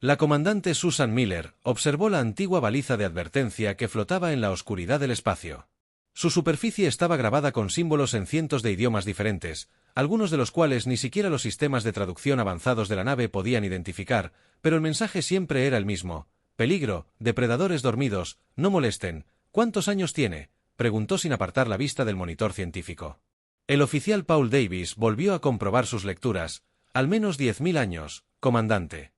La comandante Susan Miller observó la antigua baliza de advertencia que flotaba en la oscuridad del espacio. Su superficie estaba grabada con símbolos en cientos de idiomas diferentes, algunos de los cuales ni siquiera los sistemas de traducción avanzados de la nave podían identificar, pero el mensaje siempre era el mismo: peligro, depredadores dormidos, no molesten. ¿Cuántos años tiene?, preguntó sin apartar la vista del monitor científico. El oficial Paul Davis volvió a comprobar sus lecturas. Al menos 10.000 años, comandante.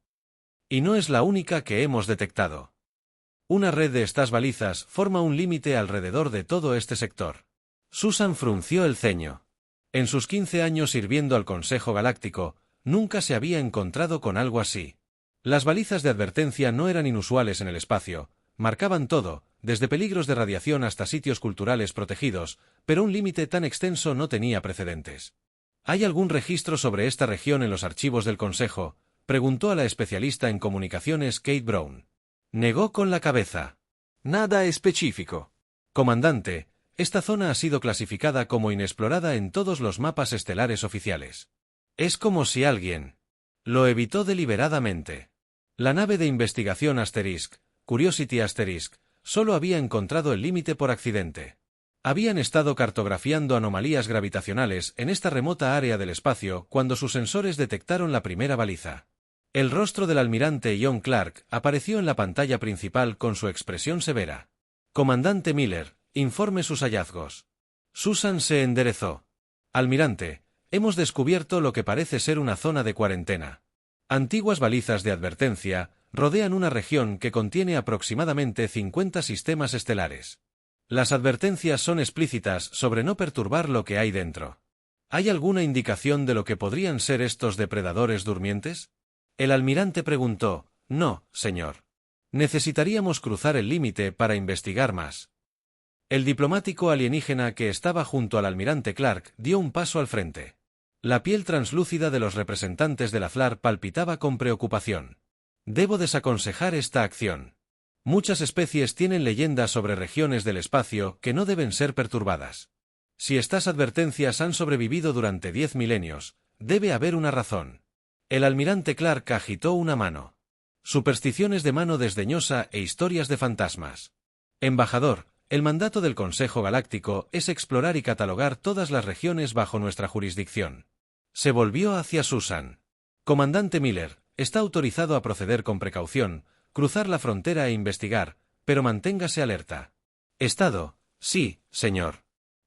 Y no es la única que hemos detectado. Una red de estas balizas forma un límite alrededor de todo este sector. Susan frunció el ceño. En sus 15 años sirviendo al Consejo Galáctico, nunca se había encontrado con algo así. Las balizas de advertencia no eran inusuales en el espacio, marcaban todo, desde peligros de radiación hasta sitios culturales protegidos, pero un límite tan extenso no tenía precedentes. ¿Hay algún registro sobre esta región en los archivos del Consejo?, preguntó a la especialista en comunicaciones Kate Brown. Negó con la cabeza. Nada específico. Comandante, esta zona ha sido clasificada como inexplorada en todos los mapas estelares oficiales. Es como si alguien lo evitó deliberadamente. La nave de investigación Asterisk, Curiosity Asterisk, solo había encontrado el límite por accidente. Habían estado cartografiando anomalías gravitacionales en esta remota área del espacio cuando sus sensores detectaron la primera baliza. El rostro del almirante John Clark apareció en la pantalla principal con su expresión severa. Comandante Miller, informe sus hallazgos. Susan se enderezó. Almirante, hemos descubierto lo que parece ser una zona de cuarentena. Antiguas balizas de advertencia rodean una región que contiene aproximadamente 50 sistemas estelares. Las advertencias son explícitas sobre no perturbar lo que hay dentro. ¿Hay alguna indicación de lo que podrían ser estos depredadores durmientes? El almirante preguntó. No, señor. Necesitaríamos cruzar el límite para investigar más. El diplomático alienígena que estaba junto al almirante Clark dio un paso al frente. La piel translúcida de los representantes de la FLAR palpitaba con preocupación. Debo desaconsejar esta acción. Muchas especies tienen leyendas sobre regiones del espacio que no deben ser perturbadas. Si estas advertencias han sobrevivido durante 10 milenios, debe haber una razón. El almirante Clark agitó una mano. Supersticiones de mano desdeñosa e historias de fantasmas. Embajador, el mandato del Consejo Galáctico es explorar y catalogar todas las regiones bajo nuestra jurisdicción. Se volvió hacia Susan. Comandante Miller, está autorizado a proceder con precaución, cruzar la frontera e investigar, pero manténgase alerta. Estado, sí, señor.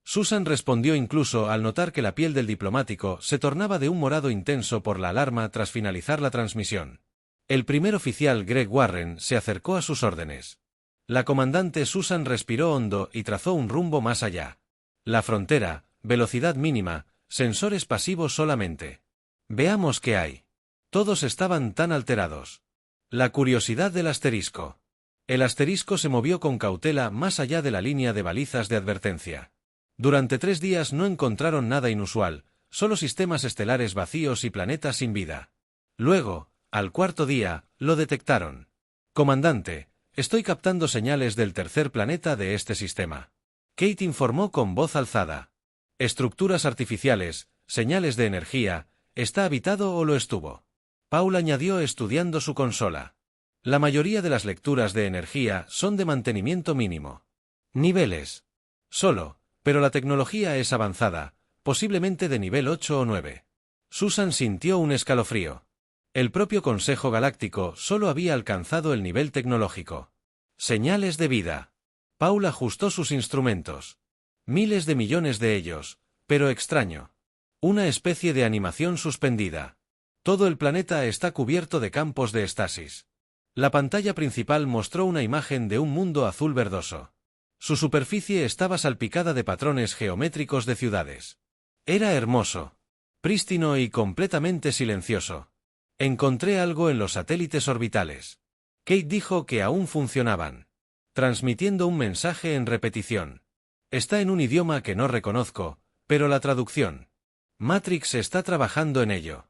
Susan respondió incluso al notar que la piel del diplomático se tornaba de un morado intenso por la alarma tras finalizar la transmisión. El primer oficial Greg Warren se acercó a sus órdenes. La comandante Susan respiró hondo y trazó un rumbo más allá. La frontera, velocidad mínima, sensores pasivos solamente. Veamos qué hay. Todos estaban tan alterados. La curiosidad del asterisco. El asterisco se movió con cautela más allá de la línea de balizas de advertencia. Durante 3 días no encontraron nada inusual, solo sistemas estelares vacíos y planetas sin vida. Luego, al 4.º día, lo detectaron. Comandante, estoy captando señales del tercer planeta de este sistema. Kate informó con voz alzada. Estructuras artificiales, señales de energía, ¿está habitado o lo estuvo? Paul añadió estudiando su consola. La mayoría de las lecturas de energía son de mantenimiento mínimo. Niveles. Solo. Pero la tecnología es avanzada, posiblemente de nivel 8 o 9. Susan sintió un escalofrío. El propio Consejo Galáctico solo había alcanzado el nivel tecnológico. Señales de vida. Paul ajustó sus instrumentos. Miles de millones de ellos, pero extraño. Una especie de animación suspendida. Todo el planeta está cubierto de campos de estasis. La pantalla principal mostró una imagen de un mundo azul verdoso. Su superficie estaba salpicada de patrones geométricos de ciudades. Era hermoso, prístino y completamente silencioso. Encontré algo en los satélites orbitales. Kate dijo que aún funcionaban, transmitiendo un mensaje en repetición. Está en un idioma que no reconozco, pero la traducción. Matrix está trabajando en ello.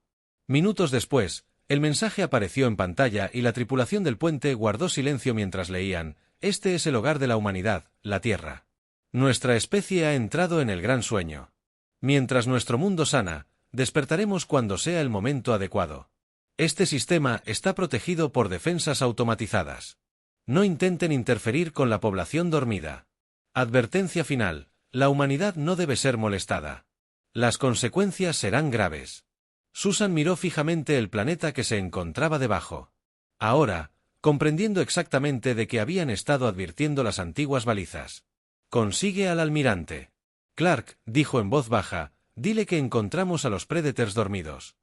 Minutos después, el mensaje apareció en pantalla y la tripulación del puente guardó silencio mientras leían. Este es el hogar de la humanidad, la Tierra. Nuestra especie ha entrado en el gran sueño. Mientras nuestro mundo sana, despertaremos cuando sea el momento adecuado. Este sistema está protegido por defensas automatizadas. No intenten interferir con la población dormida. Advertencia final: la humanidad no debe ser molestada. Las consecuencias serán graves. Susan miró fijamente el planeta que se encontraba debajo. Ahora, comprendiendo exactamente de qué habían estado advirtiendo las antiguas balizas. Consigue al almirante. Clark, dijo en voz baja, dile que encontramos a los Predators dormidos.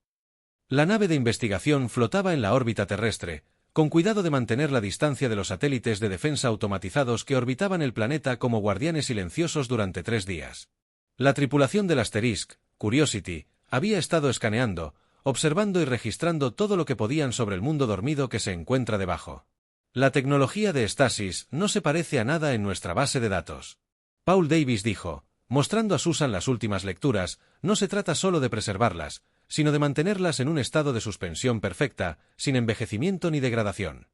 La nave de investigación flotaba en la órbita terrestre, con cuidado de mantener la distancia de los satélites de defensa automatizados que orbitaban el planeta como guardianes silenciosos durante 3 días. La tripulación del Asterisk, Curiosity, había estado escaneando, observando y registrando todo lo que podían sobre el mundo dormido que se encuentra debajo. La tecnología de estasis no se parece a nada en nuestra base de datos. Paul Davis dijo, mostrando a Susan las últimas lecturas, no se trata solo de preservarlas, sino de mantenerlas en un estado de suspensión perfecta, sin envejecimiento ni degradación.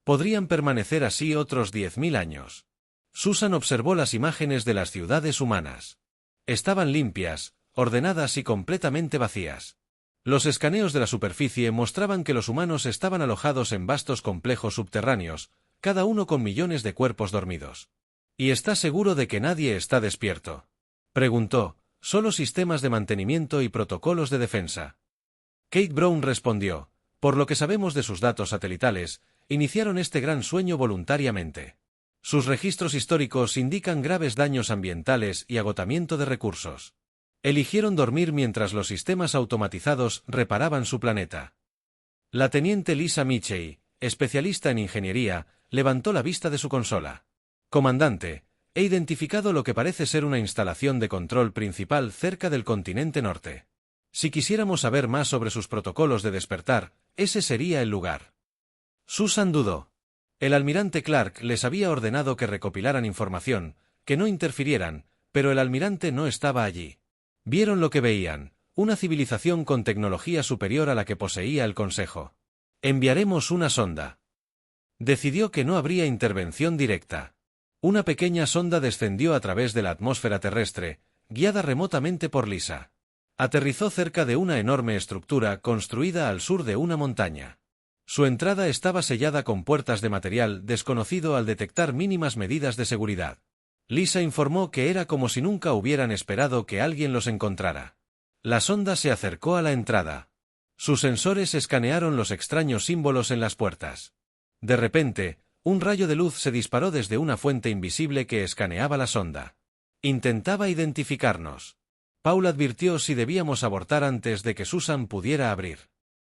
Podrían permanecer así otros 10.000 años. Susan observó las imágenes de las ciudades humanas. Estaban limpias, ordenadas y completamente vacías. Los escaneos de la superficie mostraban que los humanos estaban alojados en vastos complejos subterráneos, cada uno con millones de cuerpos dormidos. ¿Y está seguro de que nadie está despierto?, preguntó. Solo sistemas de mantenimiento y protocolos de defensa. Kate Brown respondió, por lo que sabemos de sus datos satelitales, iniciaron este gran sueño voluntariamente. Sus registros históricos indican graves daños ambientales y agotamiento de recursos. Eligieron dormir mientras los sistemas automatizados reparaban su planeta. La teniente Lisa Mitchell, especialista en ingeniería, levantó la vista de su consola. Comandante, he identificado lo que parece ser una instalación de control principal cerca del continente norte. Si quisiéramos saber más sobre sus protocolos de despertar, ese sería el lugar. Susan dudó. El almirante Clark les había ordenado que recopilaran información, que no interfirieran, pero el almirante no estaba allí. Vieron lo que veían, una civilización con tecnología superior a la que poseía el Consejo. Enviaremos una sonda. Decidió que no habría intervención directa. Una pequeña sonda descendió a través de la atmósfera terrestre, guiada remotamente por Lisa. Aterrizó cerca de una enorme estructura construida al sur de una montaña. Su entrada estaba sellada con puertas de material desconocido al detectar mínimas medidas de seguridad. Lisa informó que era como si nunca hubieran esperado que alguien los encontrara. La sonda se acercó a la entrada. Sus sensores escanearon los extraños símbolos en las puertas. De repente, un rayo de luz se disparó desde una fuente invisible que escaneaba la sonda. Intentaba identificarnos. Paul advirtió si debíamos abortar antes de que Susan pudiera abrir.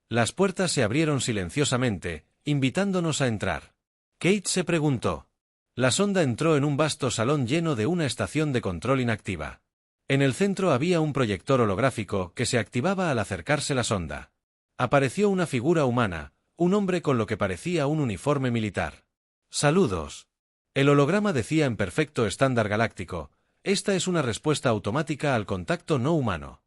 Las puertas se abrieron silenciosamente, invitándonos a entrar. Kate se preguntó. La sonda entró en un vasto salón lleno de una estación de control inactiva. En el centro había un proyector holográfico que se activaba al acercarse la sonda. Apareció una figura humana, un hombre con lo que parecía un uniforme militar. Saludos. El holograma decía en perfecto estándar galáctico, esta es una respuesta automática al contacto no humano.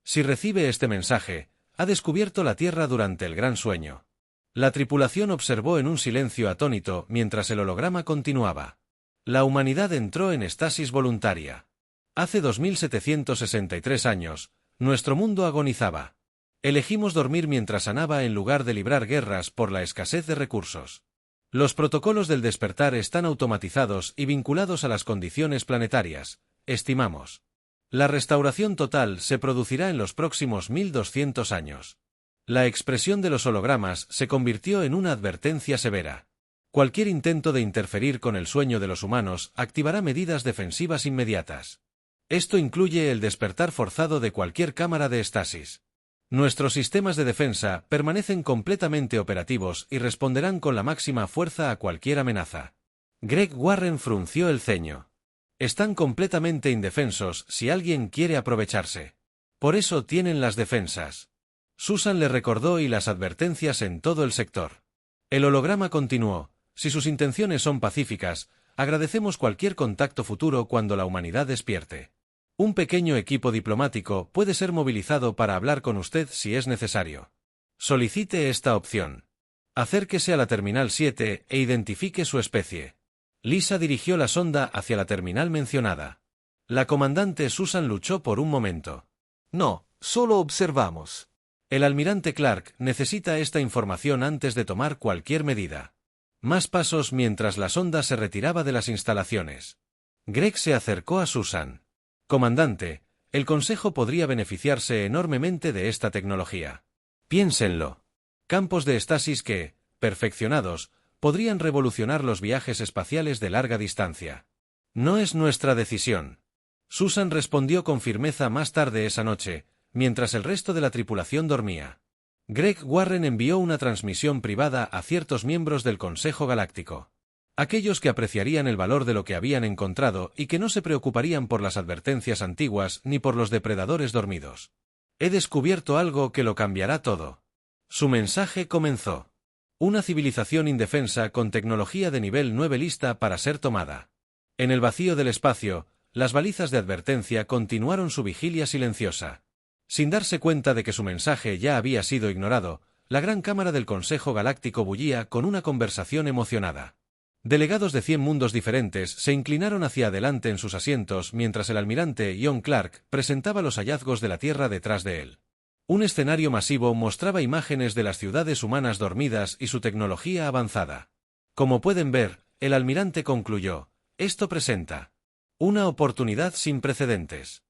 Si recibe este mensaje, ha descubierto la Tierra durante el gran sueño. La tripulación observó en un silencio atónito mientras el holograma continuaba. La humanidad entró en estasis voluntaria. Hace 2763 años, nuestro mundo agonizaba. Elegimos dormir mientras sanaba en lugar de librar guerras por la escasez de recursos. Los protocolos del despertar están automatizados y vinculados a las condiciones planetarias, estimamos. La restauración total se producirá en los próximos 1200 años. La expresión de los hologramas se convirtió en una advertencia severa. Cualquier intento de interferir con el sueño de los humanos activará medidas defensivas inmediatas. Esto incluye el despertar forzado de cualquier cámara de estasis. Nuestros sistemas de defensa permanecen completamente operativos y responderán con la máxima fuerza a cualquier amenaza. Greg Warren frunció el ceño. Están completamente indefensos si alguien quiere aprovecharse. Por eso tienen las defensas. Susan le recordó y las advertencias en todo el sector. El holograma continuó. Si sus intenciones son pacíficas, agradecemos cualquier contacto futuro cuando la humanidad despierte. Un pequeño equipo diplomático puede ser movilizado para hablar con usted si es necesario. Solicite esta opción. Acérquese a la Terminal 7 e identifique su especie. Lisa dirigió la sonda hacia la terminal mencionada. La comandante Susan luchó por un momento. No, solo observamos. El almirante Clark necesita esta información antes de tomar cualquier medida. Más pasos mientras la sonda se retiraba de las instalaciones. Greg se acercó a Susan. Comandante, el Consejo podría beneficiarse enormemente de esta tecnología. Piénsenlo. Campos de estasis que, perfeccionados, podrían revolucionar los viajes espaciales de larga distancia. No es nuestra decisión. Susan respondió con firmeza más tarde esa noche, mientras el resto de la tripulación dormía. Greg Warren envió una transmisión privada a ciertos miembros del Consejo Galáctico. Aquellos que apreciarían el valor de lo que habían encontrado y que no se preocuparían por las advertencias antiguas ni por los depredadores dormidos. He descubierto algo que lo cambiará todo. Su mensaje comenzó. Una civilización indefensa con tecnología de nivel 9 lista para ser tomada. En el vacío del espacio, las balizas de advertencia continuaron su vigilia silenciosa. Sin darse cuenta de que su mensaje ya había sido ignorado, la gran cámara del Consejo Galáctico bullía con una conversación emocionada. Delegados de 100 mundos diferentes se inclinaron hacia adelante en sus asientos mientras el almirante John Clark presentaba los hallazgos de la Tierra detrás de él. Un escenario masivo mostraba imágenes de las ciudades humanas dormidas y su tecnología avanzada. Como pueden ver, el almirante concluyó, esto presenta una oportunidad sin precedentes.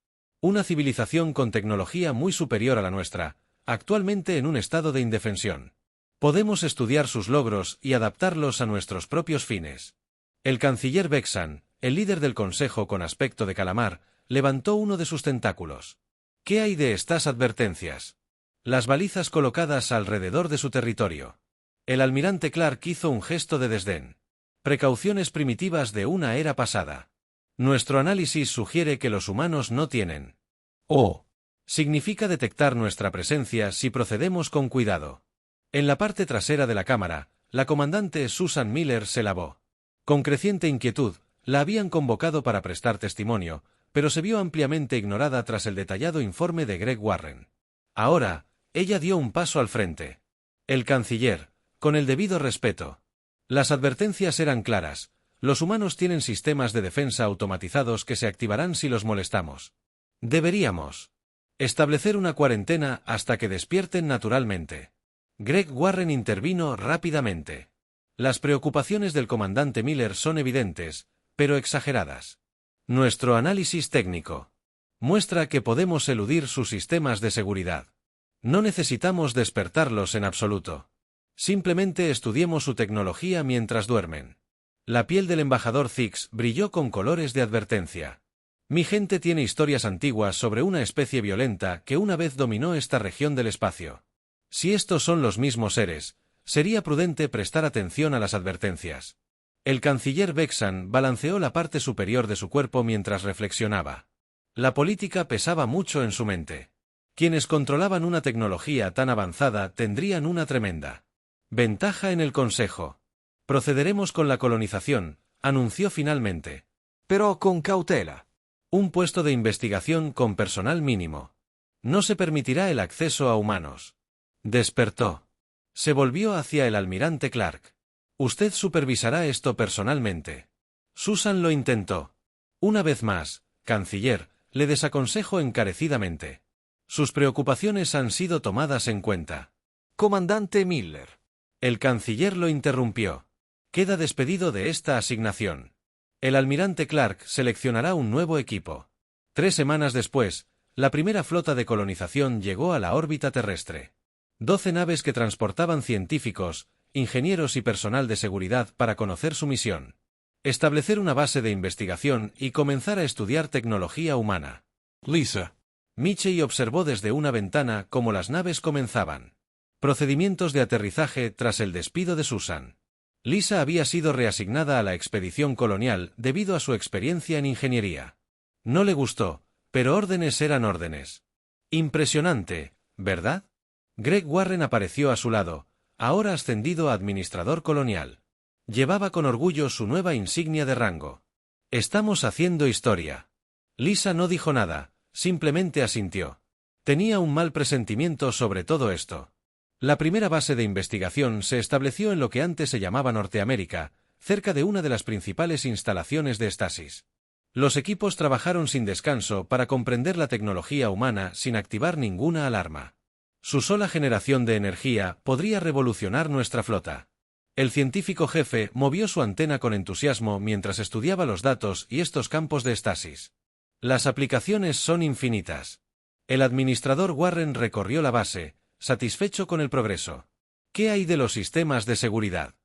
Una civilización con tecnología muy superior a la nuestra, actualmente en un estado de indefensión. Podemos estudiar sus logros y adaptarlos a nuestros propios fines. El canciller Vexan, el líder del Consejo con aspecto de calamar, levantó uno de sus tentáculos. ¿Qué hay de estas advertencias? Las balizas colocadas alrededor de su territorio. El almirante Clark hizo un gesto de desdén. Precauciones primitivas de una era pasada. Nuestro análisis sugiere que los humanos no tienen. Significa detectar nuestra presencia si procedemos con cuidado. En la parte trasera de la cámara, la comandante Susan Miller se lavó. Con creciente inquietud, la habían convocado para prestar testimonio, pero se vio ampliamente ignorada tras el detallado informe de Greg Warren. Ahora, ella dio un paso al frente. El canciller, con el debido respeto. Las advertencias eran claras. Los humanos tienen sistemas de defensa automatizados que se activarán si los molestamos. Deberíamos establecer una cuarentena hasta que despierten naturalmente. Greg Warren intervino rápidamente. Las preocupaciones del comandante Miller son evidentes, pero exageradas. Nuestro análisis técnico muestra que podemos eludir sus sistemas de seguridad. No necesitamos despertarlos en absoluto. Simplemente estudiemos su tecnología mientras duermen. La piel del embajador Zix brilló con colores de advertencia. Mi gente tiene historias antiguas sobre una especie violenta que una vez dominó esta región del espacio. Si estos son los mismos seres, sería prudente prestar atención a las advertencias. El canciller Vexan balanceó la parte superior de su cuerpo mientras reflexionaba. La política pesaba mucho en su mente. Quienes controlaban una tecnología tan avanzada tendrían una tremenda ventaja en el Consejo. Procederemos con la colonización, anunció finalmente. Pero con cautela. Un puesto de investigación con personal mínimo. No se permitirá el acceso a humanos. Despertó. Se volvió hacia el almirante Clark. Usted supervisará esto personalmente. Susan lo intentó. Una vez más, canciller, le desaconsejo encarecidamente. Sus preocupaciones han sido tomadas en cuenta. Comandante Miller. El canciller lo interrumpió. Queda despedido de esta asignación. El almirante Clark seleccionará un nuevo equipo. 3 semanas después, la primera flota de colonización llegó a la órbita terrestre. 12 naves que transportaban científicos, ingenieros y personal de seguridad para conocer su misión. Establecer una base de investigación y comenzar a estudiar tecnología humana. Lisa. Michie observó desde una ventana cómo las naves comenzaban. Procedimientos de aterrizaje tras el despido de Susan. Lisa había sido reasignada a la expedición colonial debido a su experiencia en ingeniería. No le gustó, pero órdenes eran órdenes. Impresionante, ¿verdad? Greg Warren apareció a su lado, ahora ascendido a administrador colonial. Llevaba con orgullo su nueva insignia de rango. Estamos haciendo historia. Lisa no dijo nada, simplemente asintió. Tenía un mal presentimiento sobre todo esto. La primera base de investigación se estableció en lo que antes se llamaba Norteamérica, cerca de una de las principales instalaciones de estasis. Los equipos trabajaron sin descanso para comprender la tecnología humana sin activar ninguna alarma. Su sola generación de energía podría revolucionar nuestra flota. El científico jefe movió su antena con entusiasmo mientras estudiaba los datos y estos campos de estasis. Las aplicaciones son infinitas. El administrador Warren recorrió la base, satisfecho con el progreso. ¿Qué hay de los sistemas de seguridad?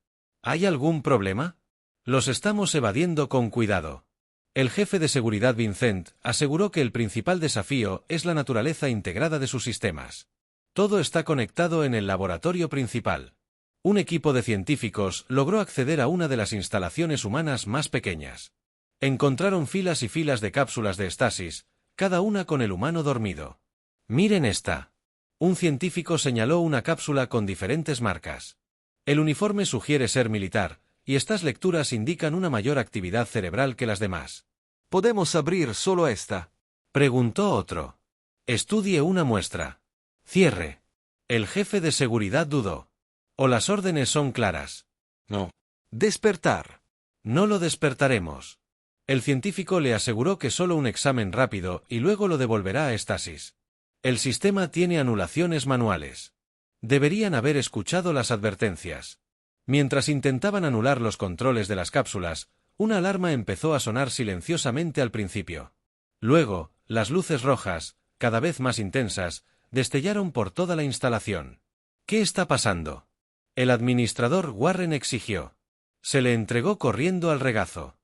¿Hay algún problema? Los estamos evadiendo con cuidado. El jefe de seguridad Vincent aseguró que el principal desafío es la naturaleza integrada de sus sistemas. Todo está conectado en el laboratorio principal. Un equipo de científicos logró acceder a una de las instalaciones humanas más pequeñas. Encontraron filas y filas de cápsulas de estasis, cada una con el humano dormido. Miren esta. Un científico señaló una cápsula con diferentes marcas. El uniforme sugiere ser militar, y estas lecturas indican una mayor actividad cerebral que las demás. ¿Podemos abrir solo esta?, preguntó otro. Estudie una muestra. Cierre. El jefe de seguridad dudó. ¿O las órdenes son claras? No. Despertar. No lo despertaremos. El científico le aseguró que solo un examen rápido y luego lo devolverá a estasis. El sistema tiene anulaciones manuales. Deberían haber escuchado las advertencias. Mientras intentaban anular los controles de las cápsulas, una alarma empezó a sonar silenciosamente al principio. Luego, las luces rojas, cada vez más intensas, destellaron por toda la instalación. ¿Qué está pasando? El administrador Warren exigió. Se le entregó corriendo al regazo.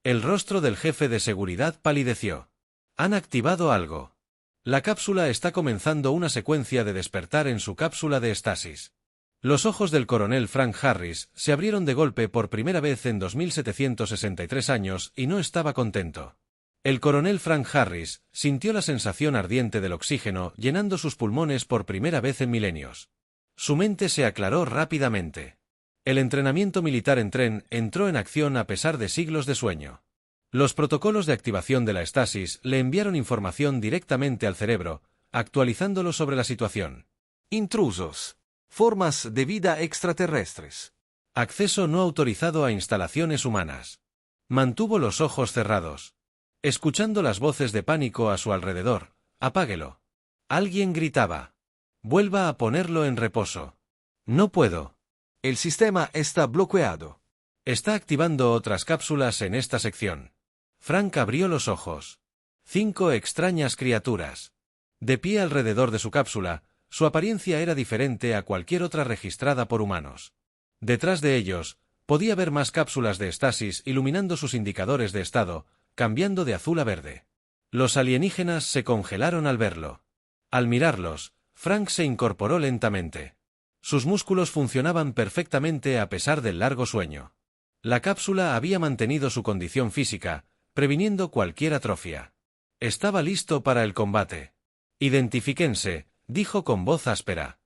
El rostro del jefe de seguridad palideció. Han activado algo. La cápsula está comenzando una secuencia de despertar en su cápsula de estasis. Los ojos del coronel Frank Harris se abrieron de golpe por primera vez en 2763 años y no estaba contento. El coronel Frank Harris sintió la sensación ardiente del oxígeno llenando sus pulmones por primera vez en milenios. Su mente se aclaró rápidamente. El entrenamiento militar en tren entró en acción a pesar de siglos de sueño. Los protocolos de activación de la estasis le enviaron información directamente al cerebro, actualizándolo sobre la situación. Intrusos. Formas de vida extraterrestres. Acceso no autorizado a instalaciones humanas. Mantuvo los ojos cerrados. Escuchando las voces de pánico a su alrededor. Apáguelo. Alguien gritaba. Vuelva a ponerlo en reposo. No puedo. El sistema está bloqueado. Está activando otras cápsulas en esta sección. Frank abrió los ojos. 5 extrañas criaturas. De pie alrededor de su cápsula, su apariencia era diferente a cualquier otra registrada por humanos. Detrás de ellos, podía ver más cápsulas de estasis iluminando sus indicadores de estado, cambiando de azul a verde. Los alienígenas se congelaron al verlo. Al mirarlos, Frank se incorporó lentamente. Sus músculos funcionaban perfectamente a pesar del largo sueño. La cápsula había mantenido su condición física, previniendo cualquier atrofia. Estaba listo para el combate. Identifíquense, dijo con voz áspera.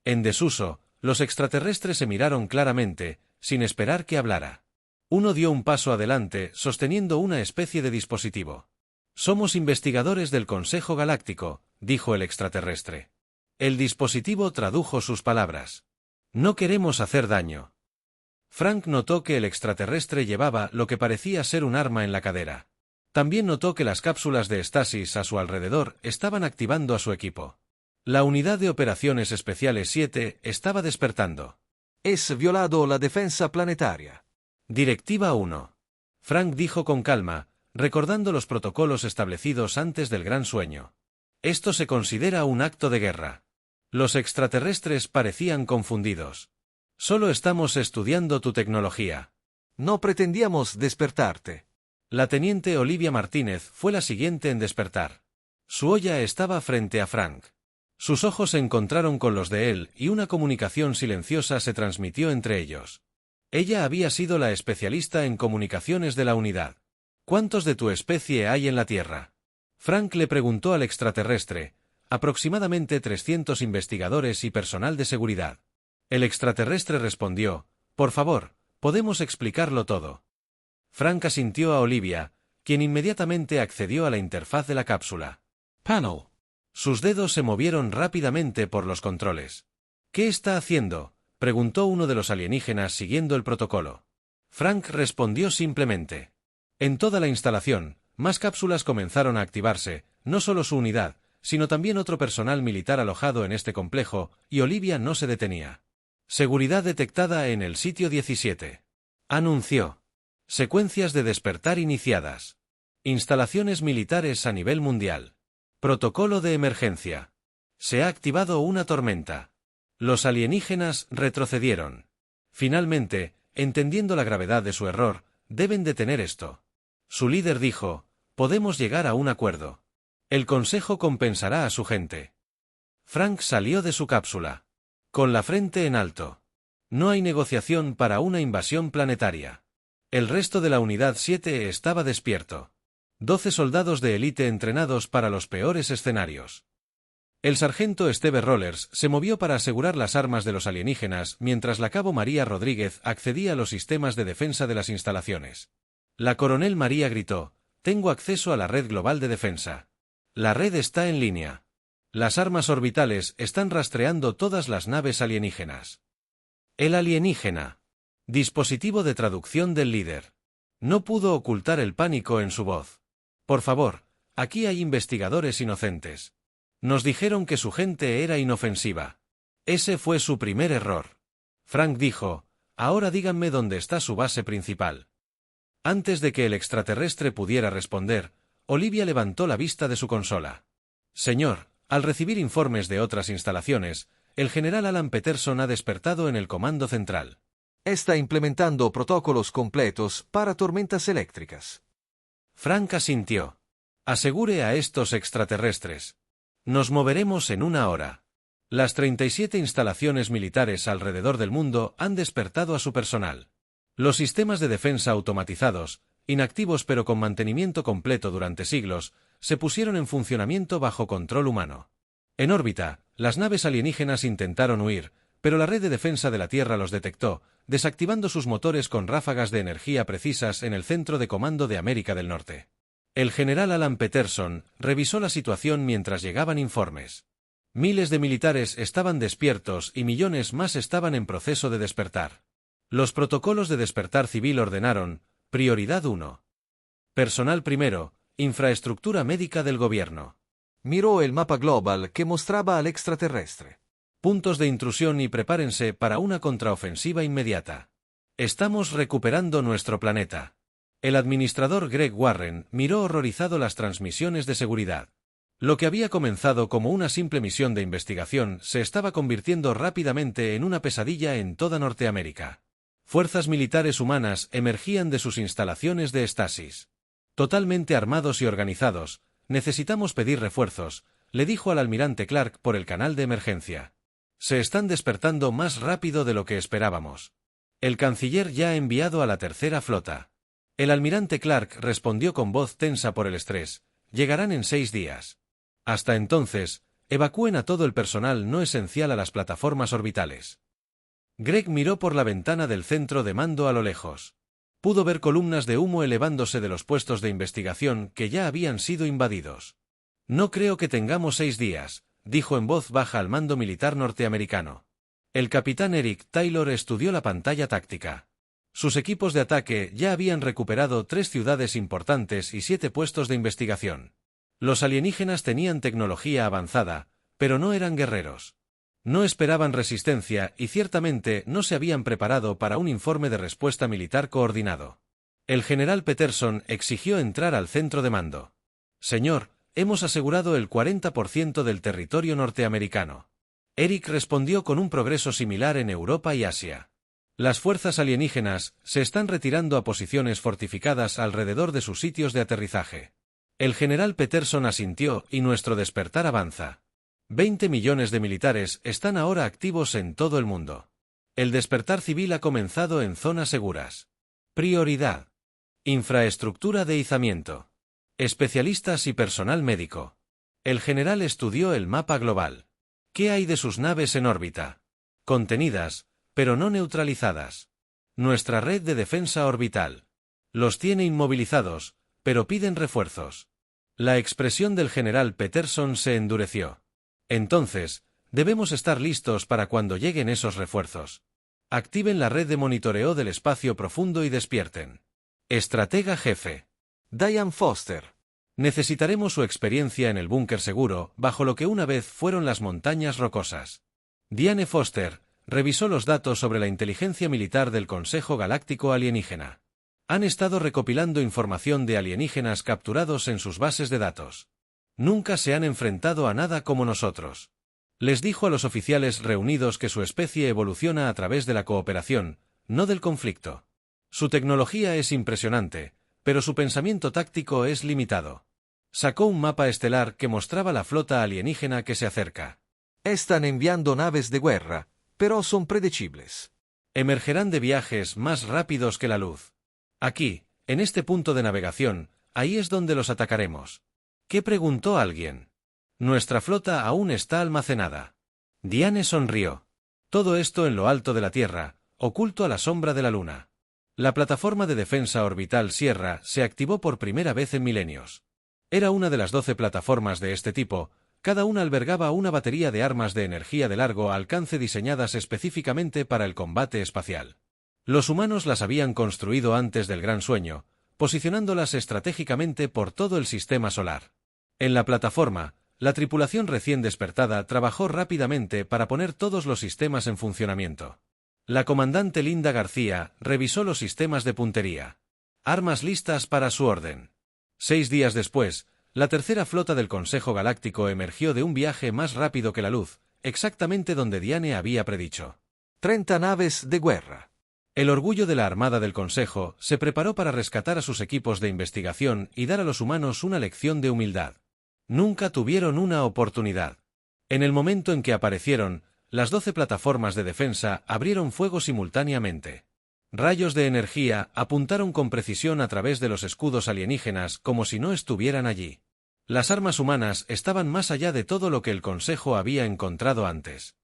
En desuso, los extraterrestres se miraron claramente, sin esperar que hablara. Uno dio un paso adelante, sosteniendo una especie de dispositivo. Somos investigadores del Consejo Galáctico, dijo el extraterrestre. El dispositivo tradujo sus palabras. No queremos hacer daño. Frank notó que el extraterrestre llevaba lo que parecía ser un arma en la cadera. También notó que las cápsulas de estasis a su alrededor estaban activando a su equipo. La unidad de operaciones especiales 7 estaba despertando. Es violado la defensa planetaria. Directiva 1. Frank dijo con calma, recordando los protocolos establecidos antes del gran sueño. Esto se considera un acto de guerra. Los extraterrestres parecían confundidos. Solo estamos estudiando tu tecnología. No pretendíamos despertarte. La teniente Olivia Martínez fue la siguiente en despertar. Su olla estaba frente a Frank. Sus ojos se encontraron con los de él y una comunicación silenciosa se transmitió entre ellos. Ella había sido la especialista en comunicaciones de la unidad. ¿Cuántos de tu especie hay en la Tierra? Frank le preguntó al extraterrestre. Aproximadamente 300 investigadores y personal de seguridad. El extraterrestre respondió, por favor, podemos explicarlo todo. Frank asintió a Olivia, quien inmediatamente accedió a la interfaz de la cápsula. Panel. Sus dedos se movieron rápidamente por los controles. ¿Qué está haciendo?, preguntó uno de los alienígenas siguiendo el protocolo. Frank respondió simplemente. En toda la instalación, más cápsulas comenzaron a activarse, no solo su unidad, sino también otro personal militar alojado en este complejo, y Olivia no se detenía. Seguridad detectada en el sitio 17. Anunció. Secuencias de despertar iniciadas. Instalaciones militares a nivel mundial. Protocolo de emergencia. Se ha activado una tormenta. Los alienígenas retrocedieron. Finalmente, entendiendo la gravedad de su error, deben detener esto. Su líder dijo, podemos llegar a un acuerdo. El Consejo compensará a su gente. Frank salió de su cápsula. Con la frente en alto. No hay negociación para una invasión planetaria. El resto de la Unidad 7 estaba despierto. 12 soldados de élite entrenados para los peores escenarios. El sargento Steve Rollers se movió para asegurar las armas de los alienígenas mientras la cabo María Rodríguez accedía a los sistemas de defensa de las instalaciones. La coronel María gritó, tengo acceso a la red global de defensa. La red está en línea. Las armas orbitales están rastreando todas las naves alienígenas. El alienígena. Dispositivo de traducción del líder. No pudo ocultar el pánico en su voz. Por favor, aquí hay investigadores inocentes. Nos dijeron que su gente era inofensiva. Ese fue su primer error. Frank dijo, ahora díganme dónde está su base principal. Antes de que el extraterrestre pudiera responder, Olivia levantó la vista de su consola. Señor, al recibir informes de otras instalaciones, el general Alan Peterson ha despertado en el comando central. Está implementando protocolos completos para tormentas eléctricas. Frank asintió. Asegure a estos extraterrestres. Nos moveremos en una hora. Las 37 instalaciones militares alrededor del mundo han despertado a su personal. Los sistemas de defensa automatizados, inactivos pero con mantenimiento completo durante siglos, se pusieron en funcionamiento bajo control humano. En órbita, las naves alienígenas intentaron huir, pero la red de defensa de la Tierra los detectó, desactivando sus motores con ráfagas de energía precisas en el centro de comando de América del Norte. El general Alan Peterson revisó la situación mientras llegaban informes. Miles de militares estaban despiertos y millones más estaban en proceso de despertar. Los protocolos de despertar civil ordenaron, prioridad 1. Personal primero, infraestructura médica del gobierno. Miró el mapa global que mostraba al extraterrestre. Puntos de intrusión y prepárense para una contraofensiva inmediata. Estamos recuperando nuestro planeta. El administrador Greg Warren miró horrorizado las transmisiones de seguridad. Lo que había comenzado como una simple misión de investigación se estaba convirtiendo rápidamente en una pesadilla en toda Norteamérica. Fuerzas militares humanas emergían de sus instalaciones de estasis. Totalmente armados y organizados, necesitamos pedir refuerzos, le dijo al almirante Clark por el canal de emergencia. Se están despertando más rápido de lo que esperábamos. El canciller ya ha enviado a la tercera flota. El almirante Clark respondió con voz tensa por el estrés. Llegarán en 6 días. Hasta entonces, evacúen a todo el personal no esencial a las plataformas orbitales. Greg miró por la ventana del centro de mando a lo lejos. Pudo ver columnas de humo elevándose de los puestos de investigación que ya habían sido invadidos. No creo que tengamos 6 días, dijo en voz baja al mando militar norteamericano. El capitán Eric Taylor estudió la pantalla táctica. Sus equipos de ataque ya habían recuperado 3 ciudades importantes y 7 puestos de investigación. Los alienígenas tenían tecnología avanzada, pero no eran guerreros. No esperaban resistencia y ciertamente no se habían preparado para un informe de respuesta militar coordinado. El general Peterson exigió entrar al centro de mando. Señor, hemos asegurado el 40% del territorio norteamericano. Eric respondió con un progreso similar en Europa y Asia. Las fuerzas alienígenas se están retirando a posiciones fortificadas alrededor de sus sitios de aterrizaje. El general Peterson asintió y nuestro despertar avanza. 20 millones de militares están ahora activos en todo el mundo. El despertar civil ha comenzado en zonas seguras. Prioridad. Infraestructura de izamiento. Especialistas y personal médico. El general estudió el mapa global. ¿Qué hay de sus naves en órbita? Contenidas, pero no neutralizadas. Nuestra red de defensa orbital. Los tiene inmovilizados, pero piden refuerzos. La expresión del general Peterson se endureció. Entonces, debemos estar listos para cuando lleguen esos refuerzos. Activen la red de monitoreo del espacio profundo y despierten. Estratega jefe. Diane Foster. Necesitaremos su experiencia en el búnker seguro, bajo lo que una vez fueron las montañas rocosas. Diane Foster revisó los datos sobre la inteligencia militar del Consejo Galáctico Alienígena. Han estado recopilando información de alienígenas capturados en sus bases de datos. Nunca se han enfrentado a nada como nosotros. Les dijo a los oficiales reunidos que su especie evoluciona a través de la cooperación, no del conflicto. Su tecnología es impresionante, pero su pensamiento táctico es limitado. Sacó un mapa estelar que mostraba la flota alienígena que se acerca. Están enviando naves de guerra, pero son predecibles. Emergerán de viajes más rápidos que la luz. Aquí, en este punto de navegación, ahí es donde los atacaremos. ¿Qué preguntó alguien? Nuestra flota aún está almacenada. Diane sonrió. Todo esto en lo alto de la Tierra, oculto a la sombra de la Luna. La plataforma de defensa orbital Sierra se activó por primera vez en milenios. Era una de las 12 plataformas de este tipo, cada una albergaba una batería de armas de energía de largo alcance diseñadas específicamente para el combate espacial. Los humanos las habían construido antes del Gran Sueño, posicionándolas estratégicamente por todo el sistema solar. En la plataforma, la tripulación recién despertada trabajó rápidamente para poner todos los sistemas en funcionamiento. La comandante Linda García revisó los sistemas de puntería. Armas listas para su orden. 6 días después, la tercera flota del Consejo Galáctico emergió de un viaje más rápido que la luz, exactamente donde Diane había predicho. 30 naves de guerra. El orgullo de la Armada del Consejo se preparó para rescatar a sus equipos de investigación y dar a los humanos una lección de humildad. Nunca tuvieron una oportunidad. En el momento en que aparecieron, las 12 plataformas de defensa abrieron fuego simultáneamente. Rayos de energía apuntaron con precisión a través de los escudos alienígenas como si no estuvieran allí. Las armas humanas estaban más allá de todo lo que el Consejo había encontrado antes.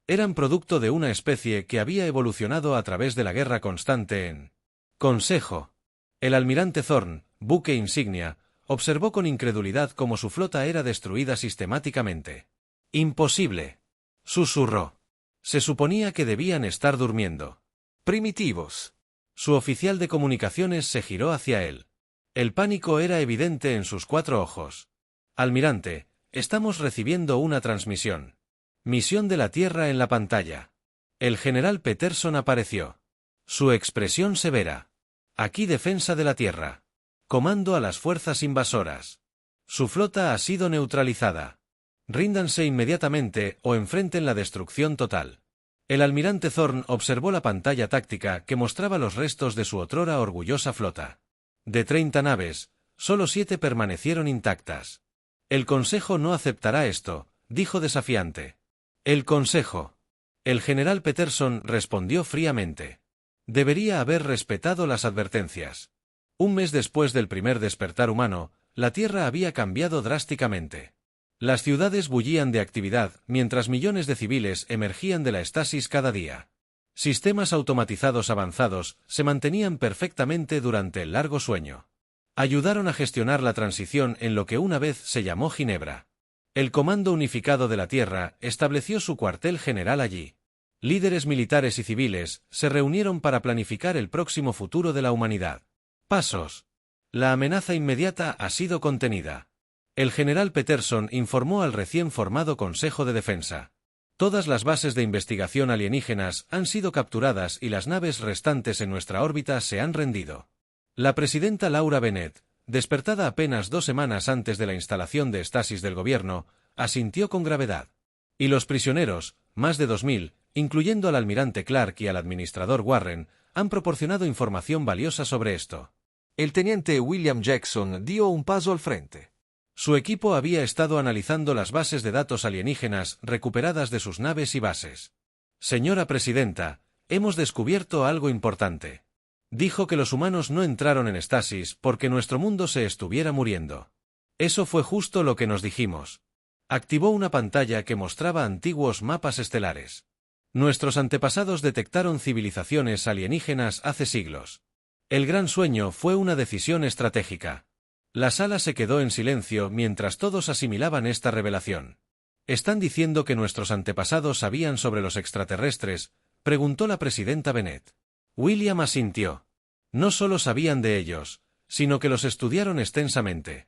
Eran producto de una especie que había evolucionado a través de la guerra constante en Consejo. El almirante Thorn, buque insignia, observó con incredulidad cómo su flota era destruida sistemáticamente. «Imposible», susurró. Se suponía que debían estar durmiendo. Primitivos. Su oficial de comunicaciones se giró hacia él. El pánico era evidente en sus 4 ojos. «Almirante, estamos recibiendo una transmisión. Misión de la Tierra en la pantalla». El general Peterson apareció. Su expresión severa. «Aquí defensa de la Tierra. Comando a las fuerzas invasoras. Su flota ha sido neutralizada. Ríndanse inmediatamente o enfrenten la destrucción total». El almirante Thorn observó la pantalla táctica que mostraba los restos de su otrora orgullosa flota. De 30 naves, solo 7 permanecieron intactas. «El Consejo no aceptará esto», dijo desafiante. «El Consejo». El general Peterson respondió fríamente. Debería haber respetado las advertencias. Un mes después del primer despertar humano, la Tierra había cambiado drásticamente. Las ciudades bullían de actividad, mientras millones de civiles emergían de la estasis cada día. Sistemas automatizados avanzados se mantenían perfectamente durante el largo sueño. Ayudaron a gestionar la transición en lo que una vez se llamó Ginebra. El Comando Unificado de la Tierra estableció su cuartel general allí. Líderes militares y civiles se reunieron para planificar el próximo futuro de la humanidad. Pasos. La amenaza inmediata ha sido contenida. El general Peterson informó al recién formado Consejo de Defensa. Todas las bases de investigación alienígenas han sido capturadas y las naves restantes en nuestra órbita se han rendido. La presidenta Laura Bennett, despertada apenas 2 semanas antes de la instalación de estasis del gobierno, asintió con gravedad. Y los prisioneros, más de 2000, incluyendo al almirante Clark y al administrador Warren, han proporcionado información valiosa sobre esto. El teniente William Jackson dio un paso al frente. Su equipo había estado analizando las bases de datos alienígenas recuperadas de sus naves y bases. «Señora presidenta, hemos descubierto algo importante». Dijo que los humanos no entraron en estasis porque nuestro mundo se estuviera muriendo. Eso fue justo lo que nos dijimos. Activó una pantalla que mostraba antiguos mapas estelares. Nuestros antepasados detectaron civilizaciones alienígenas hace siglos. El Gran Sueño fue una decisión estratégica. La sala se quedó en silencio mientras todos asimilaban esta revelación. ¿Están diciendo que nuestros antepasados sabían sobre los extraterrestres?, preguntó la presidenta Bennett. William asintió. No solo sabían de ellos, sino que los estudiaron extensamente.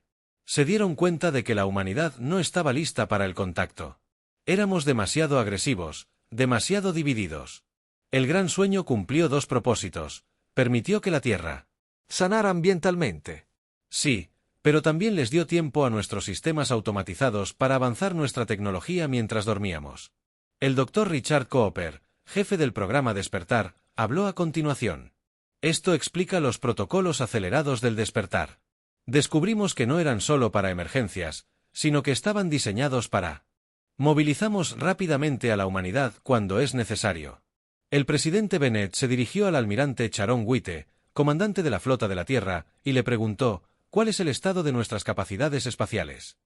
Se dieron cuenta de que la humanidad no estaba lista para el contacto. Éramos demasiado agresivos, demasiado divididos. El gran sueño cumplió dos propósitos. Permitió que la Tierra sanara ambientalmente. Sí, pero también les dio tiempo a nuestros sistemas automatizados para avanzar nuestra tecnología mientras dormíamos. El Dr. Richard Cooper, jefe del programa Despertar, habló a continuación. Esto explica los protocolos acelerados del despertar. Descubrimos que no eran solo para emergencias, sino que estaban diseñados para. Movilizamos rápidamente a la humanidad cuando es necesario. El presidente Bennett se dirigió al almirante Sharon White, comandante de la flota de la Tierra, y le preguntó, ¿cuál es el estado de nuestras capacidades espaciales?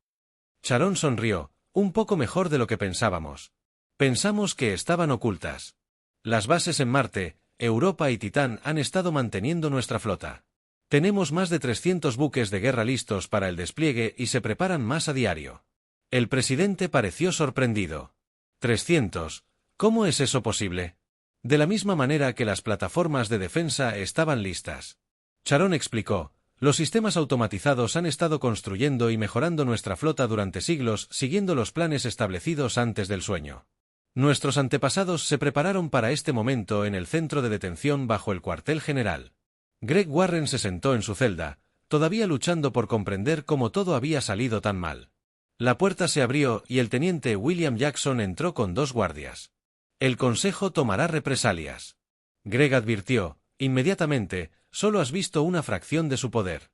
Sharon sonrió, un poco mejor de lo que pensábamos. Pensamos que estaban ocultas. Las bases en Marte, Europa y Titán han estado manteniendo nuestra flota. Tenemos más de 300 buques de guerra listos para el despliegue y se preparan más a diario. El presidente pareció sorprendido. ¿300? ¿Cómo es eso posible? De la misma manera que las plataformas de defensa estaban listas. Sharon explicó, los sistemas automatizados han estado construyendo y mejorando nuestra flota durante siglos siguiendo los planes establecidos antes del sueño. Nuestros antepasados se prepararon para este momento en el centro de detención bajo el cuartel general. Greg Warren se sentó en su celda, todavía luchando por comprender cómo todo había salido tan mal. La puerta se abrió y el teniente William Jackson entró con 2 guardias. El consejo tomará represalias. Greg advirtió, inmediatamente, solo has visto una fracción de su poder.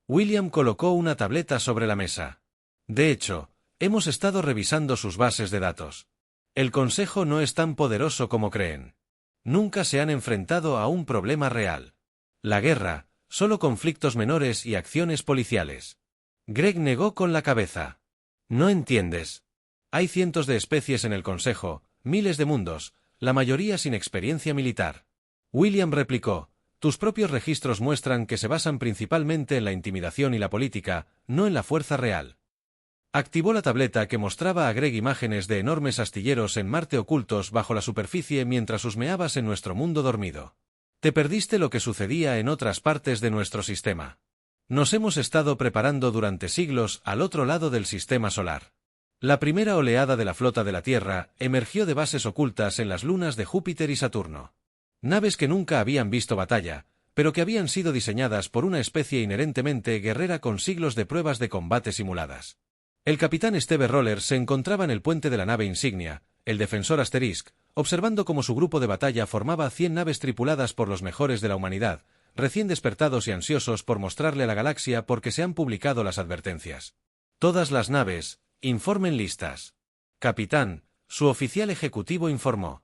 William colocó una tableta sobre la mesa. De hecho, hemos estado revisando sus bases de datos. El consejo no es tan poderoso como creen. Nunca se han enfrentado a un problema real. La guerra, solo conflictos menores y acciones policiales. Greg negó con la cabeza. No entiendes. Hay cientos de especies en el consejo, miles de mundos, la mayoría sin experiencia militar. William replicó, tus propios registros muestran que se basan principalmente en la intimidación y la política, no en la fuerza real. Activó la tableta que mostraba a Greg imágenes de enormes astilleros en Marte ocultos bajo la superficie mientras husmeabas en nuestro mundo dormido. Te perdiste lo que sucedía en otras partes de nuestro sistema. Nos hemos estado preparando durante siglos al otro lado del sistema solar. La primera oleada de la flota de la Tierra emergió de bases ocultas en las lunas de Júpiter y Saturno. Naves que nunca habían visto batalla, pero que habían sido diseñadas por una especie inherentemente guerrera con siglos de pruebas de combate simuladas. El capitán Steve Roller se encontraba en el puente de la nave insignia, el defensor Asterisk, observando cómo su grupo de batalla formaba 100 naves tripuladas por los mejores de la humanidad, recién despertados y ansiosos por mostrarle a la galaxia porque se han publicado las advertencias. Todas las naves, informen listas. Capitán, su oficial ejecutivo informó.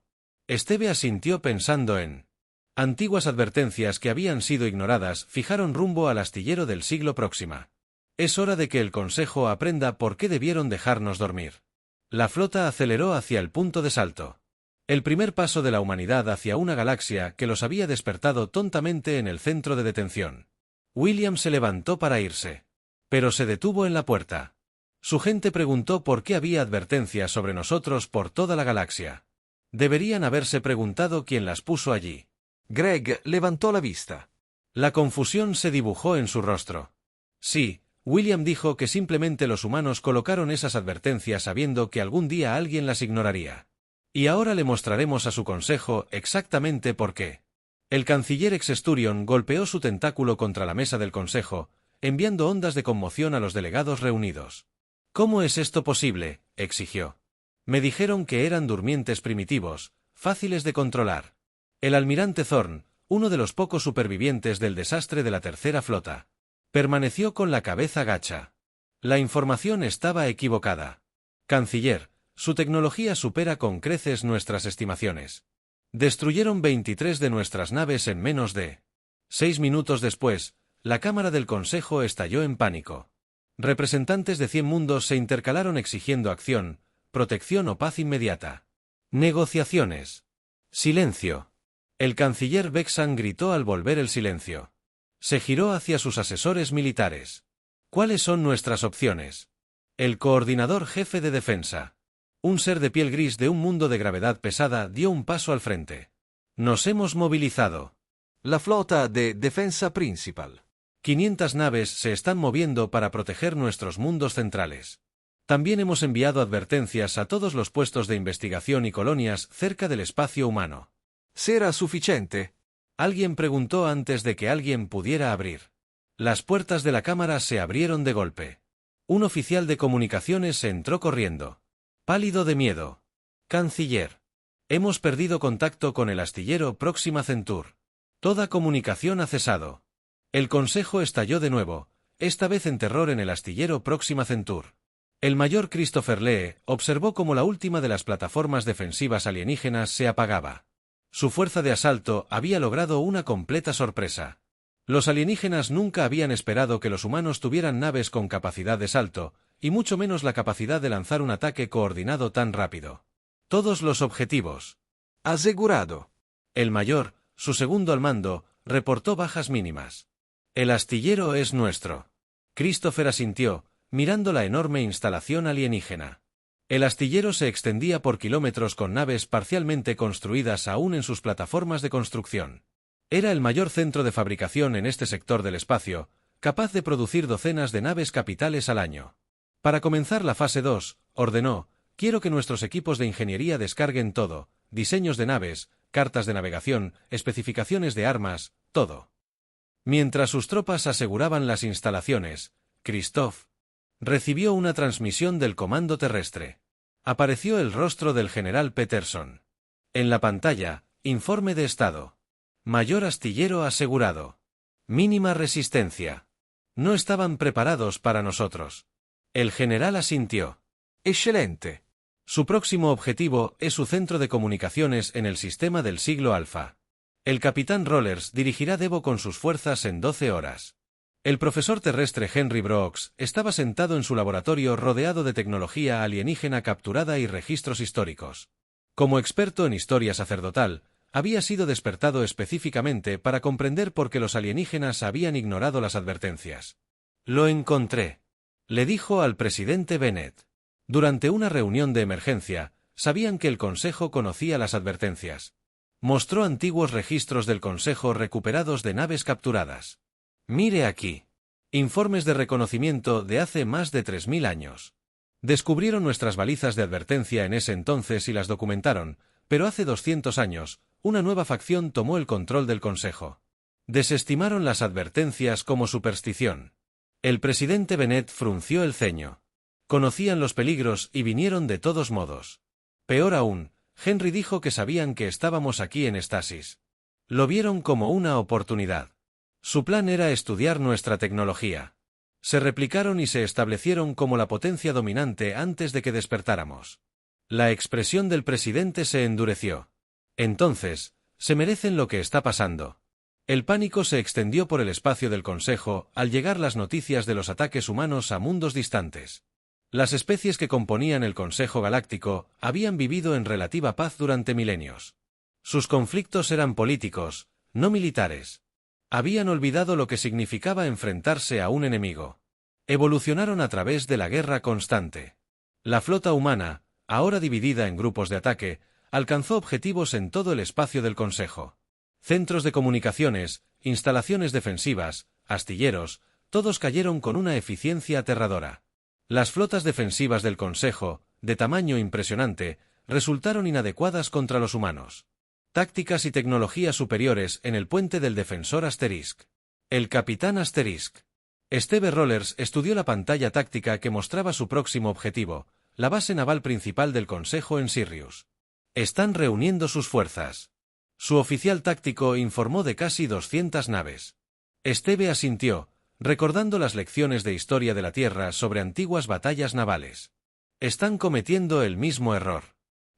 Steve asintió pensando en. Antiguas advertencias que habían sido ignoradas fijaron rumbo al astillero del siglo próximo. Es hora de que el Consejo aprenda por qué debieron dejarnos dormir. La flota aceleró hacia el punto de salto. El primer paso de la humanidad hacia una galaxia que los había despertado tontamente en el centro de detención. William se levantó para irse. Pero se detuvo en la puerta. Su gente preguntó por qué había advertencias sobre nosotros por toda la galaxia. Deberían haberse preguntado quién las puso allí. Greg levantó la vista. La confusión se dibujó en su rostro. Sí, William dijo que simplemente los humanos colocaron esas advertencias sabiendo que algún día alguien las ignoraría. Y ahora le mostraremos a su consejo exactamente por qué. El canciller Exesturion golpeó su tentáculo contra la mesa del consejo, enviando ondas de conmoción a los delegados reunidos. ¿Cómo es esto posible?, exigió. Me dijeron que eran durmientes primitivos, fáciles de controlar. El almirante Thorne, uno de los pocos supervivientes del desastre de la tercera flota, permaneció con la cabeza gacha. La información estaba equivocada. Canciller, su tecnología supera con creces nuestras estimaciones. Destruyeron 23 de nuestras naves en menos de 6 minutos después, la Cámara del Consejo estalló en pánico. Representantes de 100 mundos se intercalaron exigiendo acción, protección o paz inmediata. Negociaciones. Silencio. El canciller Vexan gritó al volver el silencio. Se giró hacia sus asesores militares. ¿Cuáles son nuestras opciones? El coordinador jefe de defensa. Un ser de piel gris de un mundo de gravedad pesada dio un paso al frente. Nos hemos movilizado. La flota de defensa principal. 500 naves se están moviendo para proteger nuestros mundos centrales. También hemos enviado advertencias a todos los puestos de investigación y colonias cerca del espacio humano. ¿Será suficiente? Alguien preguntó antes de que alguien pudiera abrir. Las puertas de la cámara se abrieron de golpe. Un oficial de comunicaciones entró corriendo. Pálido de miedo. Canciller. Hemos perdido contacto con el astillero Próxima Centaur. Toda comunicación ha cesado. El consejo estalló de nuevo, esta vez en terror en el astillero Próxima Centaur. El mayor Christopher Lee observó cómo la última de las plataformas defensivas alienígenas se apagaba. Su fuerza de asalto había logrado una completa sorpresa. Los alienígenas nunca habían esperado que los humanos tuvieran naves con capacidad de salto, y mucho menos la capacidad de lanzar un ataque coordinado tan rápido. Todos los objetivos. Asegurado. El mayor, su segundo al mando, reportó bajas mínimas. El astillero es nuestro. Christopher asintió, mirando la enorme instalación alienígena. El astillero se extendía por kilómetros con naves parcialmente construidas aún en sus plataformas de construcción. Era el mayor centro de fabricación en este sector del espacio, capaz de producir docenas de naves capitales al año. Para comenzar la fase 2, ordenó, quiero que nuestros equipos de ingeniería descarguen todo, diseños de naves, cartas de navegación, especificaciones de armas, todo. Mientras sus tropas aseguraban las instalaciones, Christoph recibió una transmisión del comando terrestre. Apareció el rostro del general Peterson. En la pantalla, informe de estado. Mayor astillero asegurado. Mínima resistencia. No estaban preparados para nosotros. El general asintió. Excelente. Su próximo objetivo es su centro de comunicaciones en el sistema del siglo Alfa. El capitán Rollers dirigirá Devo con sus fuerzas en 12 horas. El profesor terrestre Henry Brooks estaba sentado en su laboratorio rodeado de tecnología alienígena capturada y registros históricos. Como experto en historia sacerdotal, había sido despertado específicamente para comprender por qué los alienígenas habían ignorado las advertencias. Lo encontré, le dijo al presidente Bennett. Durante una reunión de emergencia, sabían que el Consejo conocía las advertencias. Mostró antiguos registros del Consejo recuperados de naves capturadas. Mire aquí. Informes de reconocimiento de hace más de 3000 años. Descubrieron nuestras balizas de advertencia en ese entonces y las documentaron, pero hace 200 años, una nueva facción tomó el control del Consejo. Desestimaron las advertencias como superstición. El presidente Bennett frunció el ceño. Conocían los peligros y vinieron de todos modos. Peor aún, Henry dijo que sabían que estábamos aquí en estasis. Lo vieron como una oportunidad. Su plan era estudiar nuestra tecnología. Se replicaron y se establecieron como la potencia dominante antes de que despertáramos. La expresión del presidente se endureció. Entonces, se merecen lo que está pasando. El pánico se extendió por el espacio del Consejo al llegar las noticias de los ataques humanos a mundos distantes. Las especies que componían el Consejo Galáctico habían vivido en relativa paz durante milenios. Sus conflictos eran políticos, no militares. Habían olvidado lo que significaba enfrentarse a un enemigo. Evolucionaron a través de la guerra constante. La flota humana, ahora dividida en grupos de ataque, alcanzó objetivos en todo el espacio del Consejo. Centros de comunicaciones, instalaciones defensivas, astilleros, todos cayeron con una eficiencia aterradora. Las flotas defensivas del Consejo, de tamaño impresionante, resultaron inadecuadas contra los humanos. Tácticas y tecnologías superiores en el puente del defensor Asterisk. El capitán Asterisk. Steve Rollers estudió la pantalla táctica que mostraba su próximo objetivo, la base naval principal del Consejo en Sirius. Están reuniendo sus fuerzas. Su oficial táctico informó de casi 200 naves. Steve asintió, recordando las lecciones de historia de la Tierra sobre antiguas batallas navales. Están cometiendo el mismo error.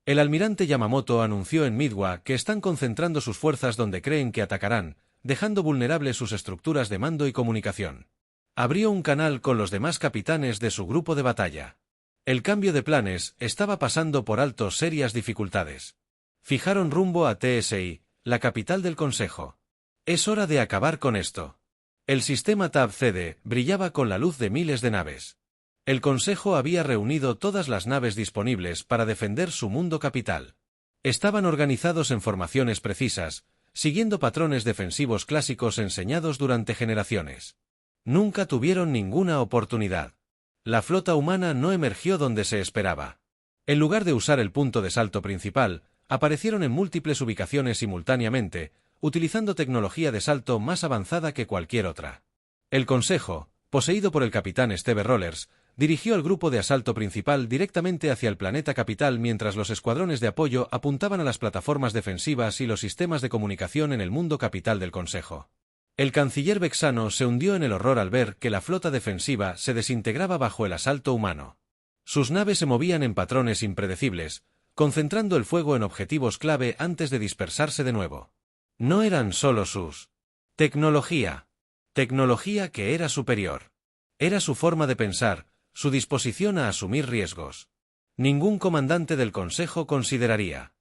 El almirante Yamamoto anunció en Midwa que están concentrando sus fuerzas donde creen que atacarán, dejando vulnerables sus estructuras de mando y comunicación. Abrió un canal con los demás capitanes de su grupo de batalla. El cambio de planes estaba pasando por alto serias dificultades. Fijaron rumbo a TSI, la capital del Consejo. Es hora de acabar con esto. El sistema Tab-CD brillaba con la luz de miles de naves. El Consejo había reunido todas las naves disponibles para defender su mundo capital. Estaban organizados en formaciones precisas, siguiendo patrones defensivos clásicos enseñados durante generaciones. Nunca tuvieron ninguna oportunidad. La flota humana no emergió donde se esperaba. En lugar de usar el punto de salto principal, aparecieron en múltiples ubicaciones simultáneamente, utilizando tecnología de salto más avanzada que cualquier otra. El Consejo, poseído por el capitán Steve Rollers, dirigió el grupo de asalto principal directamente hacia el planeta capital mientras los escuadrones de apoyo apuntaban a las plataformas defensivas y los sistemas de comunicación en el mundo capital del Consejo. El canciller Vexano se hundió en el horror al ver que la flota defensiva se desintegraba bajo el asalto humano. Sus naves se movían en patrones impredecibles, concentrando el fuego en objetivos clave antes de dispersarse de nuevo. No eran solo sus tecnología que era superior. Era su forma de pensar, su disposición a asumir riesgos. Ningún comandante del Consejo consideraría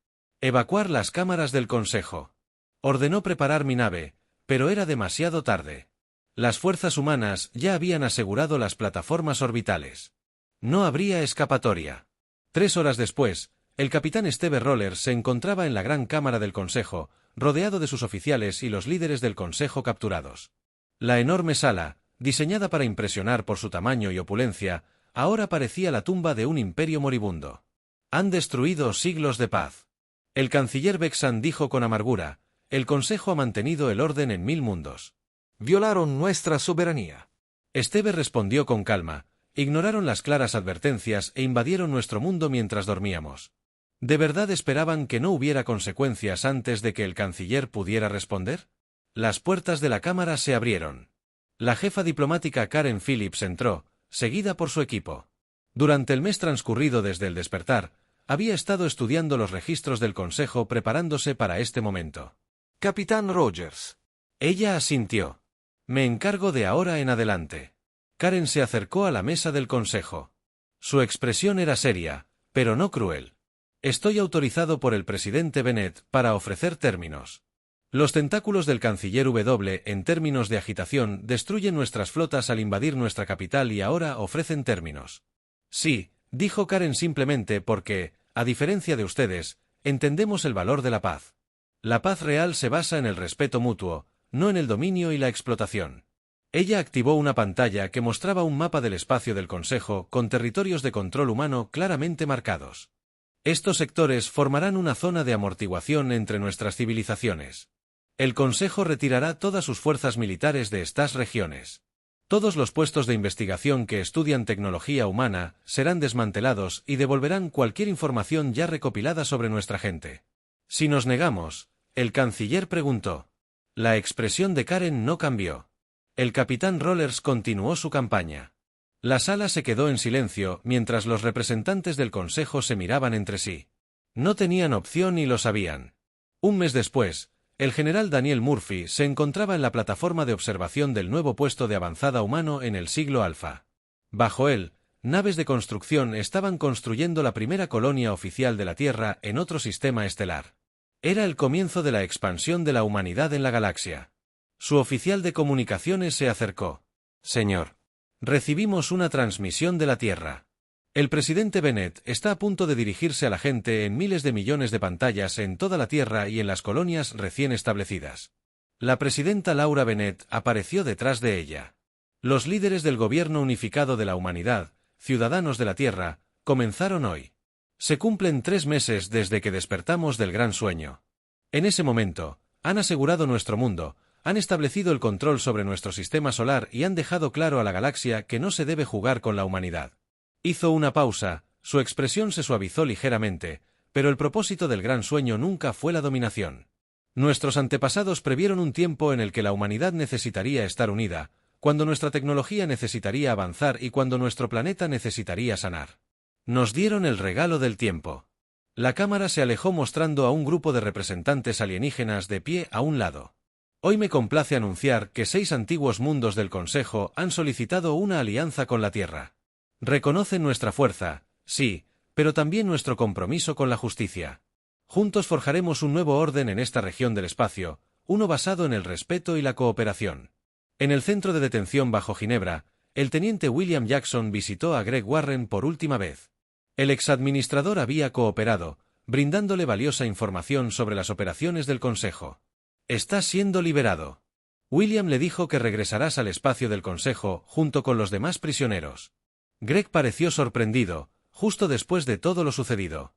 evacuar las cámaras del Consejo. Ordenó preparar mi nave, pero era demasiado tarde. Las fuerzas humanas ya habían asegurado las plataformas orbitales. No habría escapatoria. 3 horas después, el capitán Steve Rollers se encontraba en la gran cámara del Consejo, rodeado de sus oficiales y los líderes del Consejo capturados. La enorme sala, diseñada para impresionar por su tamaño y opulencia, ahora parecía la tumba de un imperio moribundo. Han destruido siglos de paz. El canciller Vexan dijo con amargura, el Consejo ha mantenido el orden en 1000 mundos. Violaron nuestra soberanía. Steve respondió con calma, ignoraron las claras advertencias e invadieron nuestro mundo mientras dormíamos. ¿De verdad esperaban que no hubiera consecuencias antes de que el canciller pudiera responder? Las puertas de la cámara se abrieron. La jefa diplomática Karen Phillips entró, seguida por su equipo. Durante el mes transcurrido desde el despertar, había estado estudiando los registros del Consejo preparándose para este momento. Capitán Rogers. Ella asintió. Me encargo de ahora en adelante. Karen se acercó a la mesa del Consejo. Su expresión era seria, pero no cruel. Estoy autorizado por el presidente Bennett para ofrecer términos. Los tentáculos del canciller W en términos de agitación destruyen nuestras flotas al invadir nuestra capital y ahora ofrecen términos. Sí, dijo Karen simplemente porque, a diferencia de ustedes, entendemos el valor de la paz. La paz real se basa en el respeto mutuo, no en el dominio y la explotación. Ella activó una pantalla que mostraba un mapa del espacio del Consejo con territorios de control humano claramente marcados. Estos sectores formarán una zona de amortiguación entre nuestras civilizaciones. El Consejo retirará todas sus fuerzas militares de estas regiones. Todos los puestos de investigación que estudian tecnología humana serán desmantelados y devolverán cualquier información ya recopilada sobre nuestra gente. Si nos negamos, el canciller preguntó. La expresión de Karen no cambió. El capitán Rollers continuó su campaña. La sala se quedó en silencio mientras los representantes del Consejo se miraban entre sí. No tenían opción y lo sabían. Un mes después, el general Daniel Murphy se encontraba en la plataforma de observación del nuevo puesto de avanzada humano en el siglo Alfa. Bajo él, naves de construcción estaban construyendo la primera colonia oficial de la Tierra en otro sistema estelar. Era el comienzo de la expansión de la humanidad en la galaxia. Su oficial de comunicaciones se acercó. Señor, recibimos una transmisión de la Tierra. El presidente Bennett está a punto de dirigirse a la gente en miles de millones de pantallas en toda la Tierra y en las colonias recién establecidas. La presidenta Laura Bennett apareció detrás de ella. Los líderes del gobierno unificado de la humanidad, ciudadanos de la Tierra, comenzaron hoy. Se cumplen 3 meses desde que despertamos del gran sueño. En ese momento, han asegurado nuestro mundo, han establecido el control sobre nuestro sistema solar y han dejado claro a la galaxia que no se debe jugar con la humanidad. Hizo una pausa, su expresión se suavizó ligeramente, pero el propósito del gran sueño nunca fue la dominación. Nuestros antepasados previeron un tiempo en el que la humanidad necesitaría estar unida, cuando nuestra tecnología necesitaría avanzar y cuando nuestro planeta necesitaría sanar. Nos dieron el regalo del tiempo. La cámara se alejó mostrando a un grupo de representantes alienígenas de pie a un lado. Hoy me complace anunciar que 6 antiguos mundos del Consejo han solicitado una alianza con la Tierra. Reconocen nuestra fuerza, sí, pero también nuestro compromiso con la justicia. Juntos forjaremos un nuevo orden en esta región del espacio, uno basado en el respeto y la cooperación. En el centro de detención bajo Ginebra, el teniente William Jackson visitó a Greg Warren por última vez. El exadministrador había cooperado, brindándole valiosa información sobre las operaciones del Consejo. Está siendo liberado. William le dijo que regresarás al espacio del Consejo junto con los demás prisioneros. Greg pareció sorprendido, justo después de todo lo sucedido.